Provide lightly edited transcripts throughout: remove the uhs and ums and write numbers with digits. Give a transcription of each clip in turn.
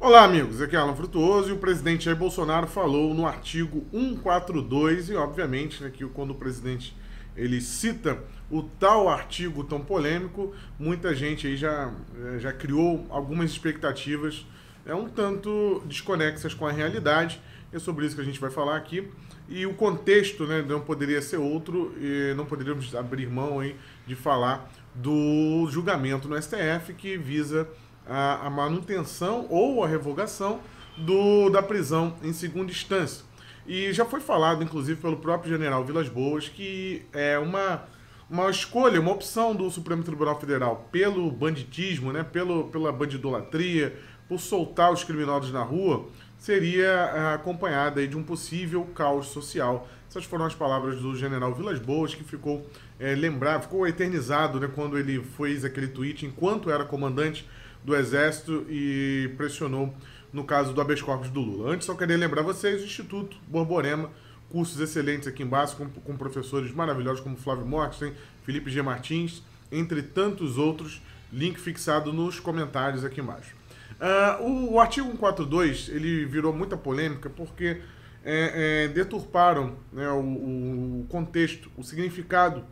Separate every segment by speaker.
Speaker 1: Olá, amigos. Aqui é Alan Frutuoso e o presidente Jair Bolsonaro falou no artigo 142 e, obviamente, né, que quando o presidente ele cita o tal artigo tão polêmico, muita gente aí já criou algumas expectativas um tanto desconexas com a realidade. É sobre isso que a gente vai falar aqui. E o contexto, né, não poderia ser outro, e não poderíamos abrir mão aí de falar do julgamento no STF que visa a manutenção ou a revogação da prisão em segunda instância. E já foi falado, inclusive, pelo próprio general Vilas Boas, que é uma escolha, uma opção do Supremo Tribunal Federal pelo banditismo, né, pela bandidolatria, por soltar os criminosos na rua, seria acompanhada aí de um possível caos social. Essas foram as palavras do general Vilas Boas, que ficou ficou eternizado, né, quando ele fez aquele tweet enquanto era comandante do Exército e pressionou no caso do habeas corpus do Lula. Antes, só queria lembrar vocês, o Instituto Borborema, cursos excelentes aqui embaixo, com professores maravilhosos como Flávio Mortes, Felipe G. Martins, entre tantos outros, link fixado nos comentários aqui embaixo. O artigo 142, ele virou muita polêmica porque deturparam, né, o contexto, o significado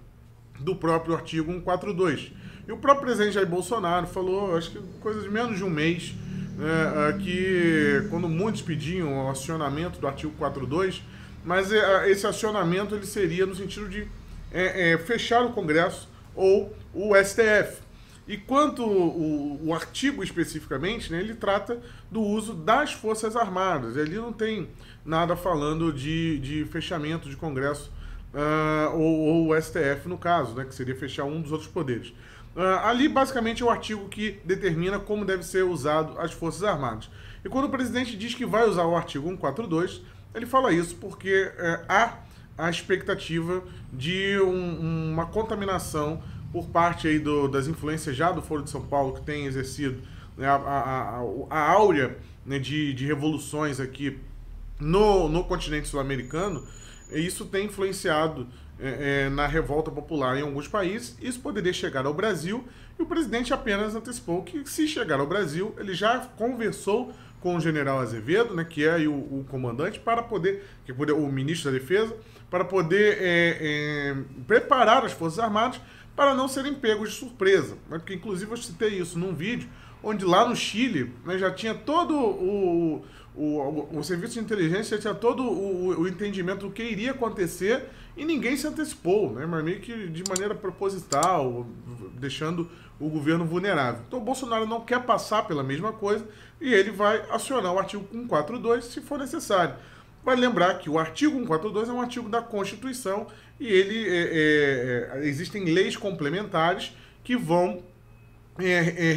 Speaker 1: do próprio artigo 142. E o próprio presidente Jair Bolsonaro falou, acho que coisa de menos de um mês, que quando muitos pediam o acionamento do artigo 142, mas esse acionamento ele seria no sentido de fechar o Congresso ou o STF. E quanto o artigo especificamente, né, ele trata do uso das Forças Armadas. Ele não tem nada falando de fechamento de Congresso ou o STF, no caso, né, que seria fechar um dos outros poderes. Ali, basicamente, é o artigo que determina como deve ser usado as Forças Armadas. E quando o presidente diz que vai usar o artigo 142, ele fala isso porque há a expectativa de uma contaminação por parte aí das influências já do Foro de São Paulo, que tem exercido, né, a áurea, né, de revoluções aqui no continente sul-americano. E isso tem influenciado na revolta popular em alguns países. Isso poderia chegar ao Brasil, e o presidente apenas antecipou que, se chegar ao Brasil, ele já conversou com o general Azevedo, né, que é o comandante, o ministro da Defesa, para poder preparar as Forças Armadas para não serem pegos de surpresa. Porque, inclusive, eu citei isso num vídeo onde lá no Chile, né, já tinha todo o serviço de inteligência, já tinha todo o entendimento do que iria acontecer e ninguém se antecipou, né, mas meio que de maneira proposital, deixando o governo vulnerável. Então o Bolsonaro não quer passar pela mesma coisa e ele vai acionar o artigo 142 se for necessário. Vale lembrar que o artigo 142 é um artigo da Constituição e existem leis complementares que vão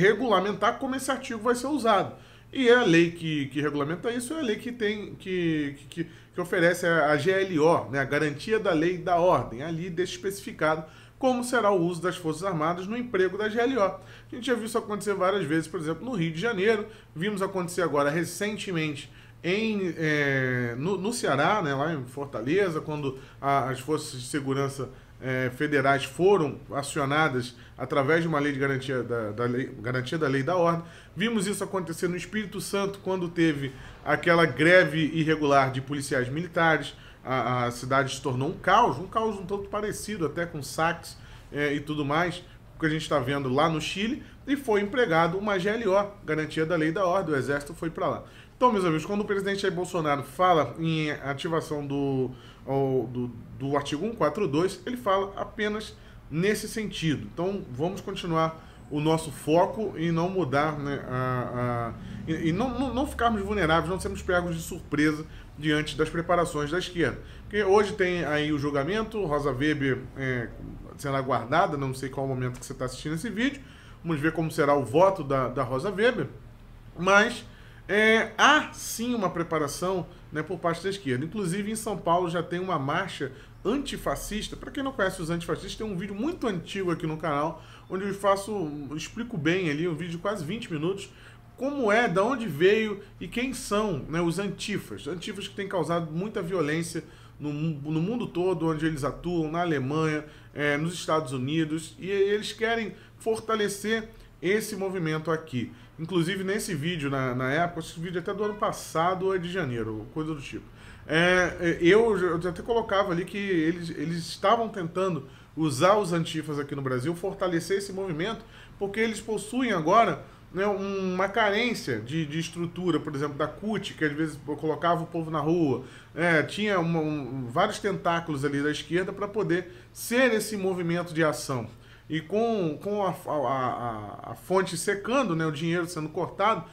Speaker 1: regulamentar como esse artigo vai ser usado. E a lei que regulamenta isso é a lei que oferece a GLO, né, a Garantia da Lei e da Ordem. Ali deixa especificado como será o uso das Forças Armadas no emprego da GLO. A gente já viu isso acontecer várias vezes, por exemplo, no Rio de Janeiro. Vimos acontecer agora recentemente no Ceará, né, lá em Fortaleza, quando as forças de segurança federais foram acionadas através de uma lei de garantia garantia da lei e da ordem. Vimos isso acontecer no Espírito Santo, quando teve aquela greve irregular de policiais militares. A cidade se tornou um caos um tanto parecido até com saques e tudo mais, que a gente está vendo lá no Chile, e foi empregado uma GLO, Garantia da Lei e da Ordem, o Exército foi para lá. Então, meus amigos, quando o presidente Jair Bolsonaro fala em ativação do artigo 142, ele fala apenas nesse sentido. Então, vamos continuar o nosso foco e não mudar, né, e não ficarmos vulneráveis, não sermos pegos de surpresa diante das preparações da esquerda. Porque hoje tem aí o julgamento, Rosa Weber sendo aguardada, não sei qual o momento que você está assistindo esse vídeo, vamos ver como será o voto da Rosa Weber, mas há sim uma preparação, né, por parte da esquerda. Inclusive em São Paulo já tem uma marcha antifascista. Para quem não conhece os antifascistas, tem um vídeo muito antigo aqui no canal, onde eu explico bem ali, um vídeo de quase 20 minutos, como de onde veio e quem são, né, os antifas. Antifas que têm causado muita violência no mundo todo, onde eles atuam, na Alemanha, nos Estados Unidos, e eles querem fortalecer esse movimento aqui. inclusive nesse vídeo, na época, esse vídeo até do ano passado ou é de janeiro, coisa do tipo. Eu até colocava ali que eles estavam tentando usar os antifas aqui no Brasil, fortalecer esse movimento, porque eles possuem agora, né, uma carência de estrutura, por exemplo, da CUT, que às vezes colocava o povo na rua, tinha vários tentáculos ali da esquerda para poder ser esse movimento de ação. E com a fonte secando, né, o dinheiro sendo cortado,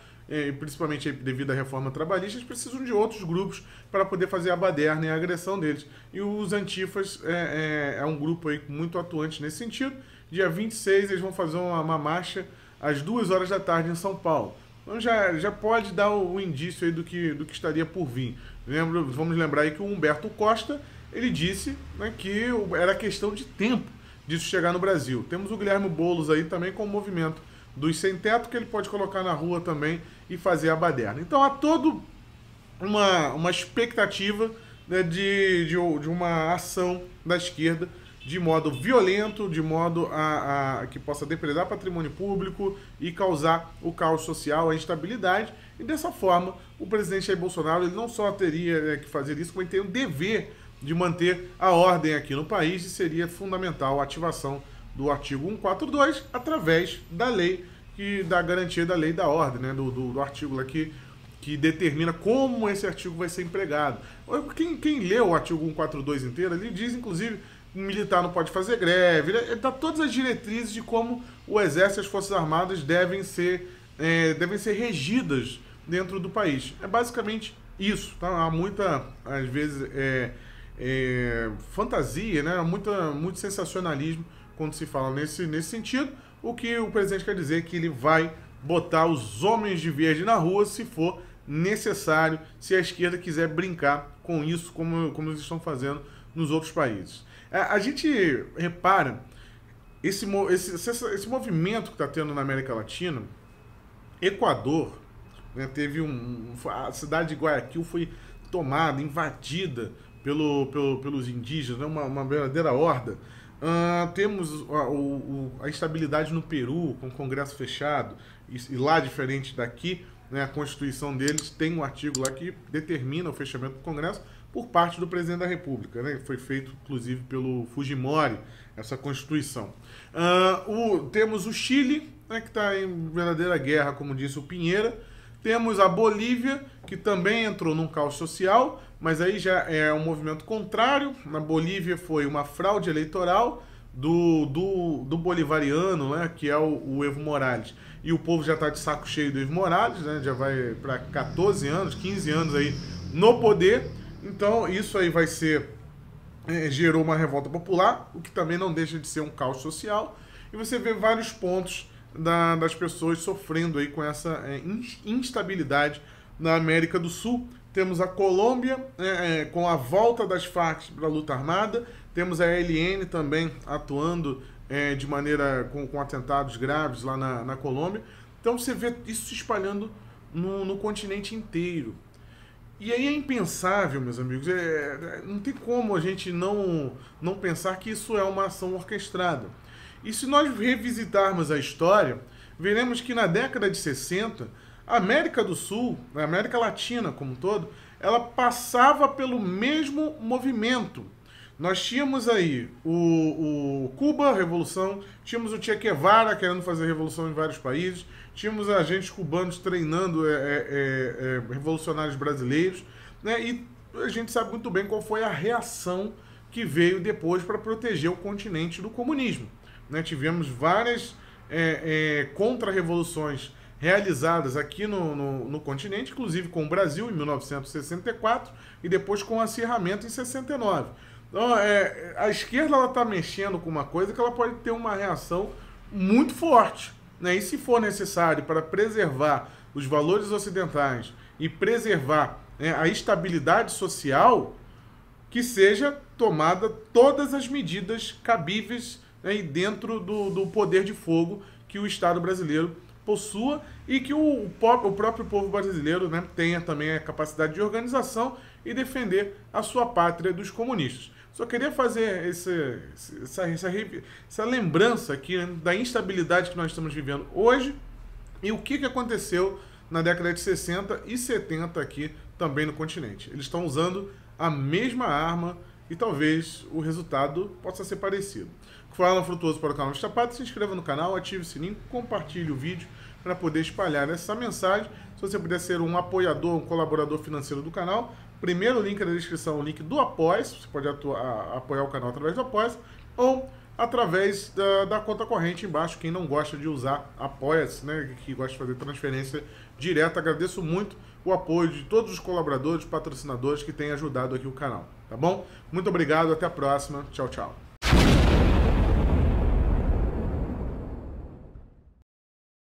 Speaker 1: principalmente devido à reforma trabalhista, eles precisam de outros grupos para poder fazer a baderna e a agressão deles. E os antifas é um grupo aí muito atuante nesse sentido. Dia 26 eles vão fazer uma marcha às 2 horas da tarde em São Paulo. Então já pode dar o indício aí do que estaria por vir. Vamos lembrar aí que o Humberto Costa, ele disse, né, que era questão de tempo disso chegar no Brasil. Temos o Guilherme Boulos aí também com o movimento dos sem-teto, que ele pode colocar na rua também e fazer a baderna. Então há toda uma expectativa, né, de uma ação da esquerda de modo violento, de modo que possa depredar patrimônio público e causar o caos social, a instabilidade. E dessa forma, o presidente Jair Bolsonaro ele não só teria, né, que fazer isso, como ele tem o dever de manter a ordem aqui no país, e seria fundamental a ativação do artigo 142 através da lei, da garantia da lei da ordem, né, do artigo lá que determina como esse artigo vai ser empregado. Quem leu o artigo 142 inteiro, ele diz, inclusive, que o militar não pode fazer greve, ele dá todas as diretrizes de como o Exército e as Forças Armadas devem ser regidas dentro do país. É basicamente isso, tá? Há muita, às vezes, fantasia, né? Muito sensacionalismo quando se fala nesse sentido. O que o presidente quer dizer é que ele vai botar os homens de verde na rua se for necessário, se a esquerda quiser brincar com isso, como eles estão fazendo nos outros países. A gente repara esse movimento que está tendo na América Latina. Equador, né, teve a cidade de Guayaquil foi tomada, invadida pelos indígenas, né, uma verdadeira horda. Temos a instabilidade no Peru, com o Congresso fechado, e lá, diferente daqui, né, a Constituição deles tem um artigo lá que determina o fechamento do Congresso por parte do presidente da República, né? Foi feito, inclusive, pelo Fujimori, essa Constituição. Temos o Chile, né, que está em verdadeira guerra, como disse o Pinheira. Temos a Bolívia, que também entrou num caos social, mas aí já é um movimento contrário. Na Bolívia foi uma fraude eleitoral do bolivariano, né, que é o Evo Morales. E o povo já está de saco cheio do Evo Morales, né, já vai para 14 anos, 15 anos aí no poder. Então isso aí vai ser... gerou uma revolta popular, o que também não deixa de ser um caos social. E você vê vários pontos das pessoas sofrendo aí com essa instabilidade na América do Sul. Temos a Colômbia, com a volta das Farc para a luta armada. Temos a ELN também atuando de maneira com atentados graves lá na Colômbia. Então você vê isso se espalhando no continente inteiro. E aí é impensável, meus amigos, não tem como a gente não pensar que isso é uma ação orquestrada. E se nós revisitarmos a história, veremos que na década de 60, a América do Sul, a América Latina como um todo, ela passava pelo mesmo movimento. Nós tínhamos aí o Cuba, a Revolução, tínhamos o Che Guevara querendo fazer revolução em vários países, tínhamos agentes cubanos treinando revolucionários brasileiros, né? E a gente sabe muito bem qual foi a reação que veio depois para proteger o continente do comunismo, né? Tivemos várias contra-revoluções realizadas aqui no continente, inclusive com o Brasil em 1964 e depois com o acirramento em 69. Então, a esquerda está mexendo com uma coisa que ela pode ter uma reação muito forte, né? E se for necessário para preservar os valores ocidentais e preservar, né, a estabilidade social, que seja tomada todas as medidas cabíveis, né, dentro do poder de fogo que o Estado brasileiro possua e que o próprio povo brasileiro, né, tenha também a capacidade de organização e defender a sua pátria dos comunistas. Só queria fazer essa lembrança aqui, né, da instabilidade que nós estamos vivendo hoje E o que aconteceu na década de 60 e 70 aqui também no continente? Eles estão usando a mesma arma e talvez o resultado possa ser parecido. Foi Alan Frutuoso para o canal Destapado. Se inscreva no canal, ative o sininho, compartilhe o vídeo para poder espalhar essa mensagem. Se você puder ser um apoiador, um colaborador financeiro do canal, primeiro link na descrição, o link do Apoia-se. Você pode apoiar o canal através do Apoia-se ou através da conta corrente embaixo. Quem não gosta de usar Apoia-se, né, que gosta de fazer transferência direta, agradeço muito o apoio de todos os colaboradores, patrocinadores que têm ajudado aqui o canal, tá bom? Muito obrigado, até a próxima. Tchau, tchau.